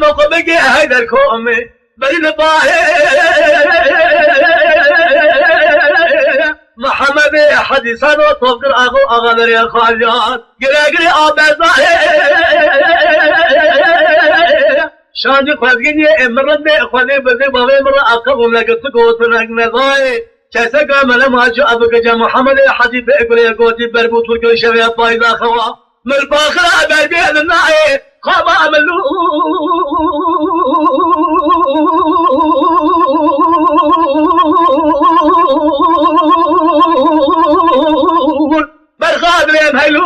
مقبقي هيدا الكومي بين محمد حديثا وطفقر أغو أغدر يا خاليات قرقري آبزا شانجي خذقيني امرد خذي بذي بغي مرة أقرب لقصك وطنق نضاي كيسا قامل ما جو أبقى جا محمد حديث اقل يقوتي بربوط وكل شبيه فايدة خوا من الباخرة بالبيت الناعي خابا عملو برغاد ريم هيلو